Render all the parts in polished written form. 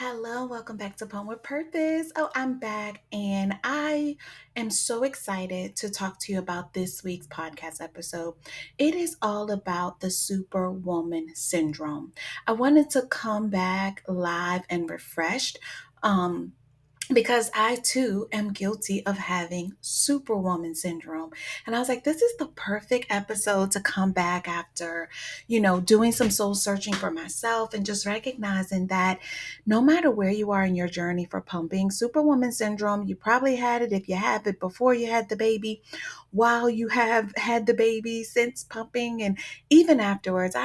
Hello, welcome back to Poem with Purpose. Oh, I'm back and I am so excited to talk to you about this week's podcast episode. It is all about the Superwoman Syndrome. I wanted to come back live and refreshed. Um, because I too am guilty of having Superwoman Syndrome. And I was like, this is the perfect episode to come back after, doing some soul searching for myself and just recognizing that no matter where you are in your journey for pumping, Superwoman Syndrome, you probably had it if you have it before you had the baby, while you have had the baby, since pumping, and even afterwards.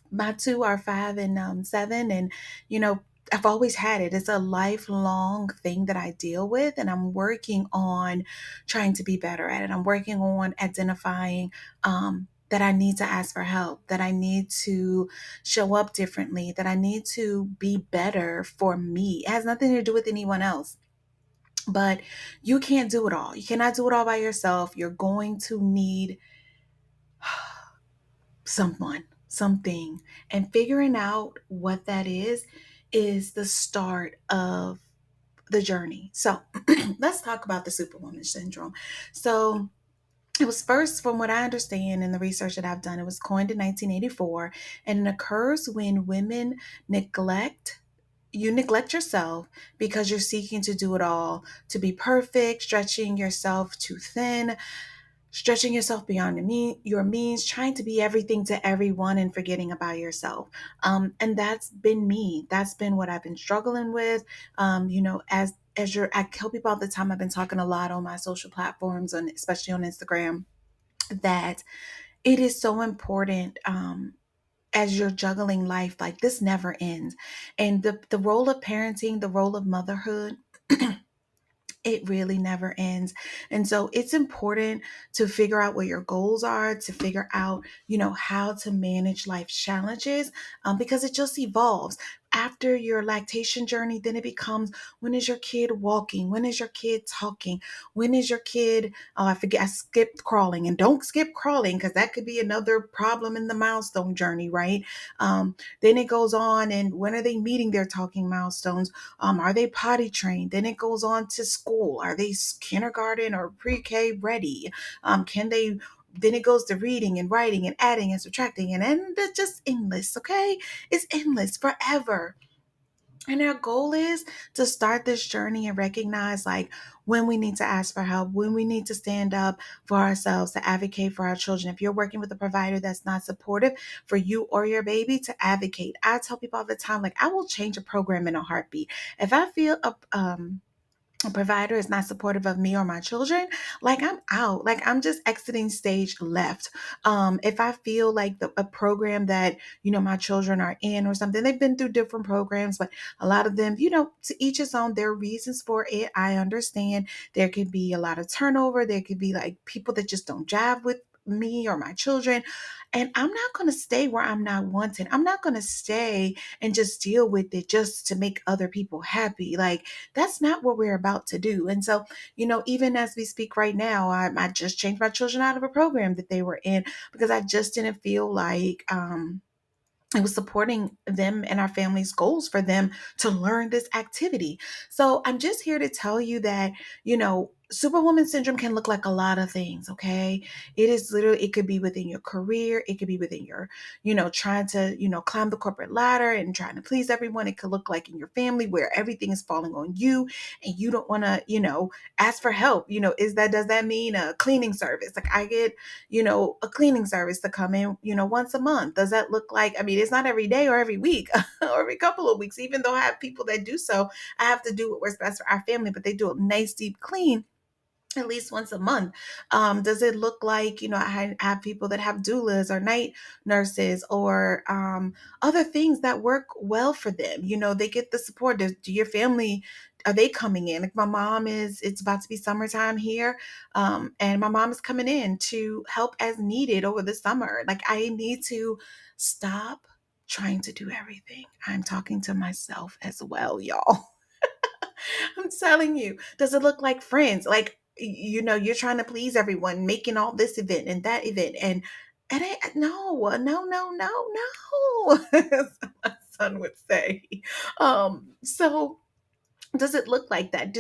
My two are 5 and 7, and you know I've always had it. It's a lifelong thing that I deal with, and I'm working on trying to be better at it. I'm working on identifying that I need to ask for help, that I need to show up differently, that I need to be better for me. It has nothing to do with anyone else. But you can't do it all. You cannot do it all by yourself. You're going to need someone, something, and figuring out what that is the start of the journey. So let's talk about the Superwoman syndrome. So it was first, from what I understand in the research that I've done, it was coined in 1984, and it occurs when women neglect yourself because you're seeking to do it all, to be perfect, stretching yourself too thin, stretching yourself beyond your means, trying to be everything to everyone and forgetting about yourself. And that's been me. That's been what I've been struggling with. I tell people all the time, I've been talking a lot on my social platforms, and especially on Instagram, that it is so important. As you're juggling life, like this never ends. And the role of parenting, the role of motherhood, it really never ends. And so it's important to figure out what your goals are, to figure out, how to manage life's challenges, because it just evolves. After your lactation journey, then it becomes, when is your kid walking? When is your kid talking? When is your kid, oh, I forget, I skipped crawling. And don't skip crawling, because that could be another problem in the milestone journey, right? Then it goes on, and when are they meeting their talking milestones? Are they potty trained? Then it goes on to school. Are they kindergarten or pre-K ready? Can they? Then it goes to reading and writing and adding and subtracting, and it's just endless. Okay, it's endless forever. And our goal is to start this journey and recognize, like, when we need to ask for help, when we need to stand up for ourselves, to advocate for our children. If you're working with a provider that's not supportive for you or your baby, to advocate. I tell people all the time, like, I will change a program in a heartbeat. If I feel a provider is not supportive of me or my children, like, I'm out. Like, I'm just exiting stage left. If I feel like a program that, my children are in or something, they've been through different programs, but a lot of them, to each his own, there are reasons for it. I understand there could be a lot of turnover. There could be like people that just don't jive with me or my children. And I'm not going to stay where I'm not wanted. I'm not going to stay and just deal with it just to make other people happy. Like, that's not what we're about to do. And so, even as we speak right now, I just changed my children out of a program that they were in, because I just didn't feel like it was supporting them and our family's goals for them to learn this activity. So I'm just here to tell you that, Superwoman syndrome can look like a lot of things, okay? It is literally, it could be within your career, it could be within your, trying to, climb the corporate ladder and trying to please everyone. It could look like in your family where everything is falling on you and you don't want to, ask for help. Does that mean a cleaning service? Like, I get, a cleaning service to come in, once a month. Does that look like, I mean, it's not every day or every week or every couple of weeks, even though I have people that do so. I have to do what works best for our family, but they do a nice deep clean at least once a month. Does it look like, I have people that have doulas or night nurses or other things that work well for them? They get the support. Do your family, are they coming in? Like, my mom it's about to be summertime here. And my mom is coming in to help as needed over the summer. Like, I need to stop trying to do everything. I'm talking to myself as well, y'all. I'm telling you, does it look like friends? Like, you're trying to please everyone, making all this event and that event, and no, no, no, no, no. son would say. So does it look like that?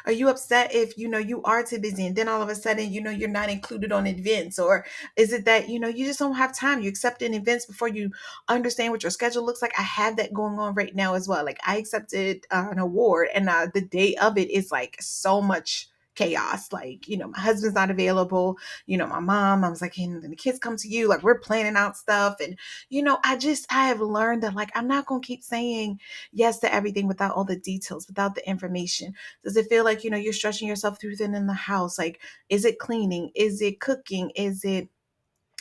Are you upset if you are too busy and then all of a sudden you're not included on events? Or is it that you just don't have time, you accept in events before you understand what your schedule looks like? I have that going on right now as well. Like, I accepted an award, and the day of it is like so much chaos. Like, my husband's not available, my mom, I was like, and then the kids come to you, like we're planning out stuff. And I have learned that, like, I'm not going to keep saying yes to everything without all the details, without the information. Does it feel like, you're stretching yourself too thin in the house? Like, is it cleaning? Is it cooking? Is it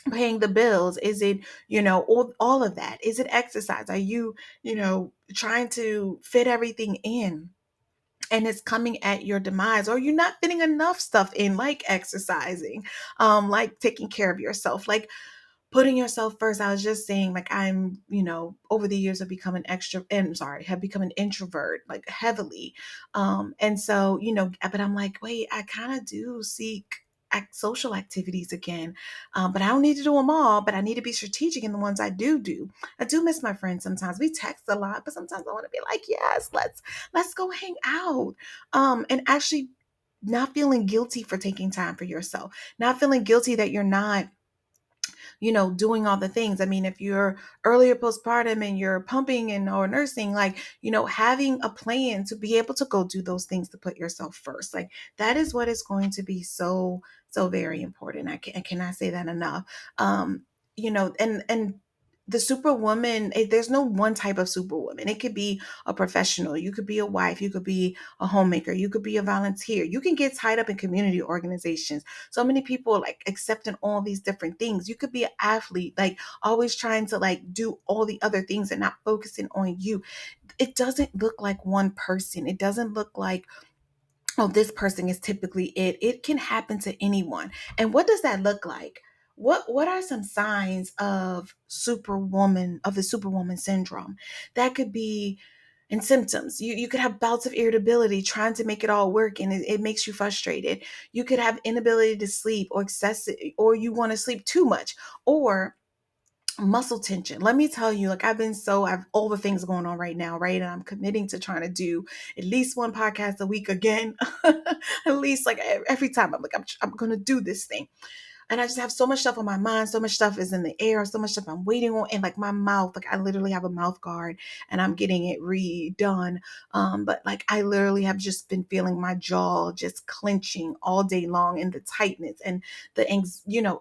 paying the bills? Is it, all of that? Is it exercise? Are you, trying to fit everything in? And it's coming at your demise, or you're not fitting enough stuff in, like exercising, like taking care of yourself, like putting yourself first. I was just saying, like, I'm, over the years have become an extra, and sorry, have become an introvert, like heavily. And so, but I'm like, wait, I kind of do seek social activities again. But I don't need to do them all, but I need to be strategic in the ones I do. I do miss my friends sometimes. We text a lot, but sometimes I want to be like, yes, let's go hang out. And actually not feeling guilty for taking time for yourself, not feeling guilty that you're not doing all the things. I mean, if you're earlier postpartum and you're pumping and or nursing, like, having a plan to be able to go do those things, to put yourself first, like, that is what is going to be so, so very important. I cannot say that enough. And the superwoman, there's no one type of superwoman. It could be a professional, you could be a wife, you could be a homemaker, you could be a volunteer, you can get tied up in community organizations. So many people like accepting all these different things. You could be an athlete, like always trying to like do all the other things and not focusing on you. It doesn't look like one person. It doesn't look like, oh, this person is typically it. It can happen to anyone. And what does that look like? What are some signs of the superwoman syndrome? That could be and symptoms. You could have bouts of irritability trying to make it all work, and it makes you frustrated. You could have inability to sleep, or excessive, or you want to sleep too much, or muscle tension. Let me tell you, like, I've all the things going on right now, right? And I'm committing to trying to do at least one podcast a week again. At least, like, every time I'm like, I'm going to do this thing. And I just have so much stuff on my mind. So much stuff is in the air. So much stuff I'm waiting on. And like my mouth, like I literally have a mouth guard and I'm getting it redone. But like I literally have just been feeling my jaw just clenching all day long, and the tightness and the,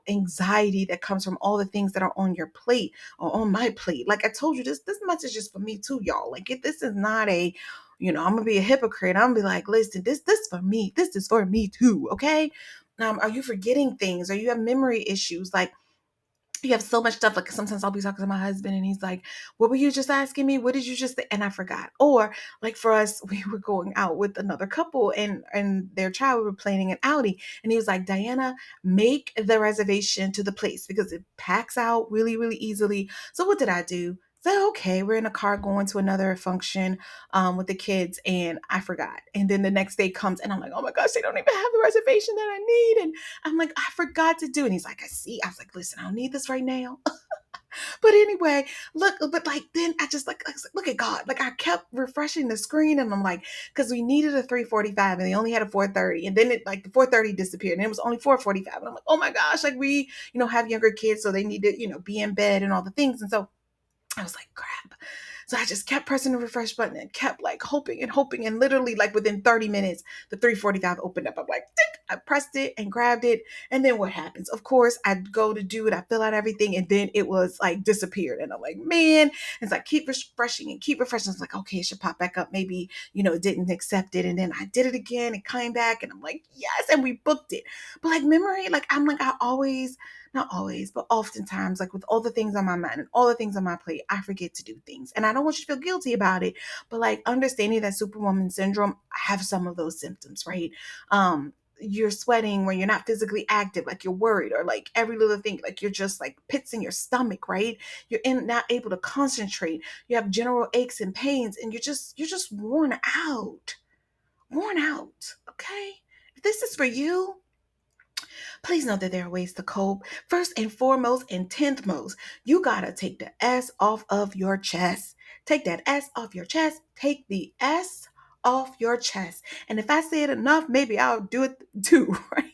anxiety that comes from all the things that are on your plate or on my plate. Like I told you, this message is for me too, y'all. Like, if this is not I'm gonna be a hypocrite. I'm gonna be like, listen, this for me. This is for me too. Okay. Are you forgetting things? Or you have memory issues? Like, you have so much stuff. Like, sometimes I'll be talking to my husband and he's like, what were you just asking me? What did you just say? And I forgot. Or like for us, we were going out with another couple and their child, we were planning an outing. And he was like, Diana, make the reservation to the place because it packs out really, really easily. So what did I do? So, okay, we're in a car going to another function with the kids, and I forgot. And then the next day comes and I'm like, oh my gosh, they don't even have the reservation that I need. And I'm like, I forgot to do it. And he's like, I see. I was like, listen, I don't need this right now. But anyway, look, but like then I was like, look at God. Like, I kept refreshing the screen and I'm like, because we needed a 3:45 and they only had a 4:30. And then it like the 4:30 disappeared and it was only 4:45. And I'm like, oh my gosh, like we, have younger kids, so they need to, be in bed and all the things. And so I was like, crap. So I just kept pressing the refresh button and kept like hoping and hoping. And literally, like within 30 minutes, the 3:45 opened up. I'm like, tick, I pressed it and grabbed it. And then what happens? Of course, I go to do it. I fill out everything. And then it was like disappeared. And I'm like, man. And so I keep refreshing and keep refreshing. It's like, okay, it should pop back up. Maybe, it didn't accept it. And then I did it again. It came back. And I'm like, yes. And we booked it. But like memory, like I'm like, I always, not always, but oftentimes, like with all the things on my mind and all the things on my plate, I forget to do things. And I don't want you to feel guilty about it, but like understanding that Superwoman syndrome, I have some of those symptoms, right? You're sweating when you're not physically active, like you're worried, or like every little thing, like you're just like pits in your stomach, right? Not able to concentrate. You have general aches and pains, and you're just worn out. Okay. If this is for you, please know that there are ways to cope. First and foremost and tenth most, you gotta take the S off of your chest. Take that S off your chest. Take the S off your chest. And if I say it enough, maybe I'll do it too, right?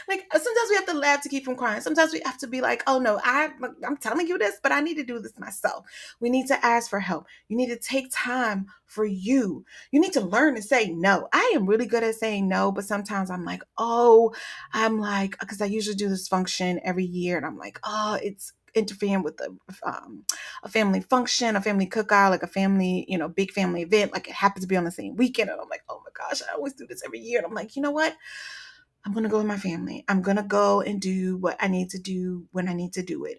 Like sometimes we have to laugh to keep from crying. Sometimes we have to be like, oh no, I'm telling you this, but I need to do this myself. We need to ask for help. You need to take time for you. You need to learn to say no. I am really good at saying no, but sometimes I'm like, because I usually do this function every year, and I'm like, oh, it's interfering with a family function, a family cookout, like a family, big family event, like it happens to be on the same weekend. And I'm like, oh my gosh, I always do this every year. And I'm like, you know what? I'm going to go with my family. I'm going to go and do what I need to do when I need to do it.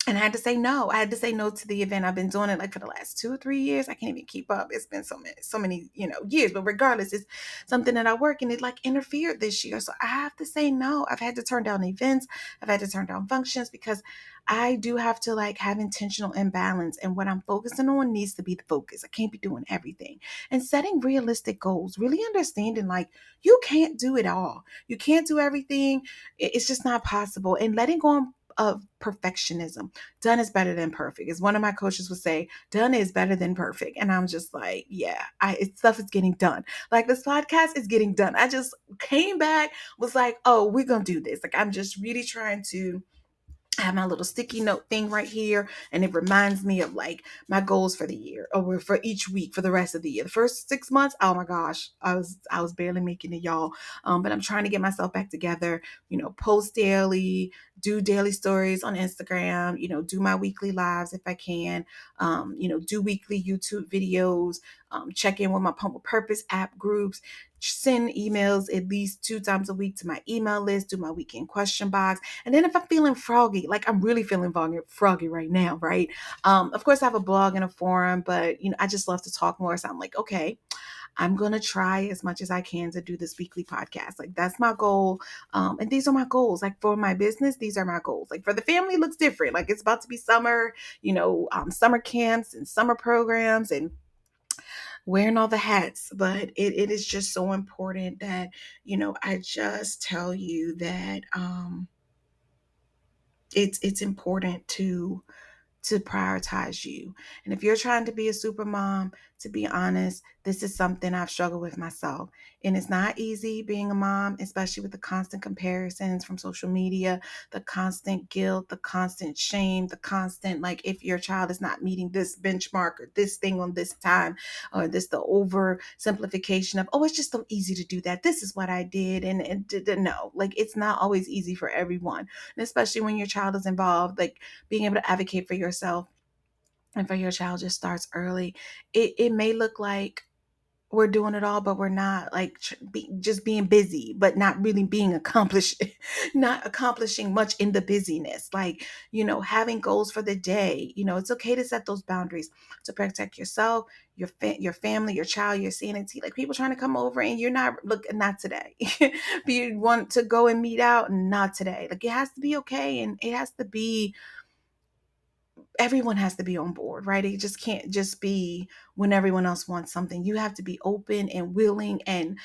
And I had to say no. I had to say no to the event. I've been doing it like for the last 2 or 3 years. I can't even keep up. It's been so many, years. But regardless, it's something that I work and it like interfered this year. So I have to say no. I've had to turn down events. I've had to turn down functions because I do have to like have intentional imbalance. And what I'm focusing on needs to be the focus. I can't be doing everything. And setting realistic goals, really understanding like you can't do it all. You can't do everything. It's just not possible. And letting go of perfectionism. Done is better than perfect. As one of my coaches would say, done is better than perfect. And I'm just like, yeah, stuff is getting done. Like this podcast is getting done. I just came back, was like, oh, we're going to do this. Like I'm just really trying to. I have my little sticky note thing right here, and it reminds me of like my goals for the year or for each week for the rest of the year. The first 6 months, oh my gosh, I was barely making it, y'all. But I'm trying to get myself back together. Post daily, do daily stories on Instagram. Do my weekly lives if I can. Do weekly YouTube videos. Check in with my Pump with Purpose app groups. Send emails at least 2 times a week to my email list. Do my weekend question box. And then if I'm feeling froggy, like I'm really feeling froggy right now, right? Of course, I have a blog and a forum, but I just love to talk more. So I'm like, okay, I'm gonna try as much as I can to do this weekly podcast. Like that's my goal, and these are my goals. Like for my business, these are my goals. Like for the family, it looks different. Like it's about to be summer, summer camps and summer programs and wearing all the hats, but it is just so important that I just tell you that it's important to prioritize you. And if you're trying to be a super mom, to be honest, this is something I've struggled with myself. And it's not easy being a mom, especially with the constant comparisons from social media, the constant guilt, the constant shame, the constant, like, if your child is not meeting this benchmark or this thing on this time, or the oversimplification of, oh, it's just so easy to do that. This is what I did. And no, like, it's not always easy for everyone. And especially when your child is involved, like, being able to advocate for yourself and for your child just starts early. It may look like we're doing it all, but we're not, like, just being busy, but not really being accomplished, not accomplishing much in the busyness. Like, having goals for the day. It's okay to set those boundaries to protect yourself, your family, your child, your sanity. Like people trying to come over and you're not, look, not today. If you want to go and meet out, not today. Like it has to be okay, and it has to be, everyone has to be on board, right? It just can't just be when everyone else wants something. You have to be open and willing, and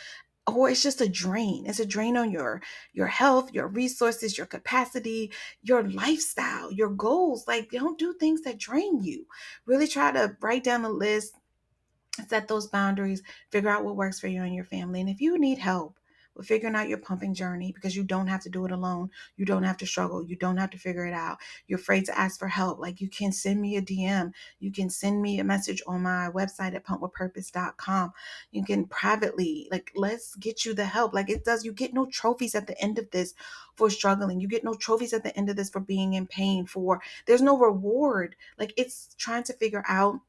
or it's just a drain. It's a drain on your health, your resources, your capacity, your lifestyle, your goals. Like, don't do things that drain you. Really try to write down a list, set those boundaries, figure out what works for you and your family. And if you need help with figuring out your pumping journey, because you don't have to do it alone, you don't have to struggle, you don't have to figure it out, you're afraid to ask for help, like, you can send me a DM, you can send me a message on my website at pumpwithpurpose.com. You can privately, like, let's get you the help. Like, you get no trophies at the end of this for struggling. You get no trophies at the end of this for being in pain, there's no reward. Like, it's trying to figure out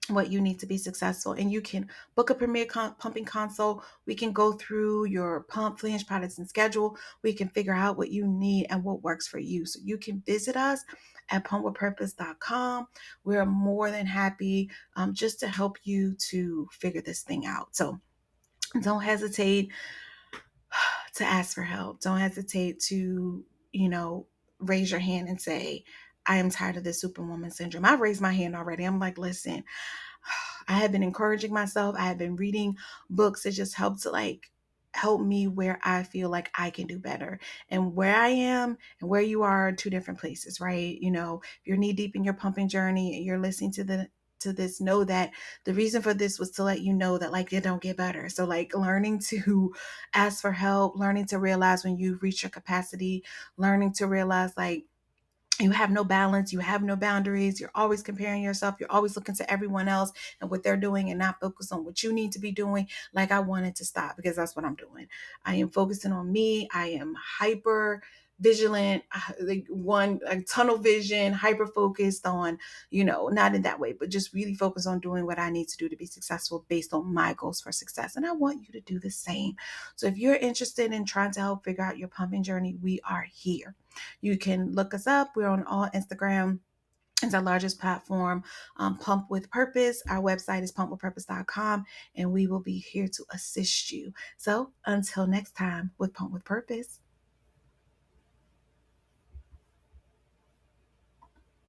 what you need to be successful. And you can book a premier pumping consult. We can go through your pump, flange products, and schedule. We can figure out what you need and what works for you. So you can visit us at pumpwithpurpose.com. We're more than happy just to help you to figure this thing out. So don't hesitate to ask for help. Don't hesitate to, raise your hand and say, I am tired of this Superwoman syndrome. I've raised my hand already. I'm like, listen, I have been encouraging myself. I have been reading books that just help me where I feel like I can do better. And where I am and where you are two different places, right? If you're knee deep in your pumping journey and you're listening to to this, know that the reason for this was to let you know that like it don't get better. So like learning to ask for help, learning to realize when you reach your capacity, learning to realize like you have no balance, you have no boundaries, you're always comparing yourself, you're always looking to everyone else and what they're doing and not focus on what you need to be doing. Like I wanted to stop because that's what I'm doing. I am focusing on me. I am hyper vigilant, like tunnel vision, hyper focused on, not in that way, but just really focus on doing what I need to do to be successful based on my goals for success. And I want you to do the same. So if you're interested in trying to help figure out your pumping journey, we are here. You can look us up. We're on all Instagram. It's our largest platform, Pump with Purpose. Our website is pumpwithpurpose.com, and we will be here to assist you. So until next time with Pump with Purpose.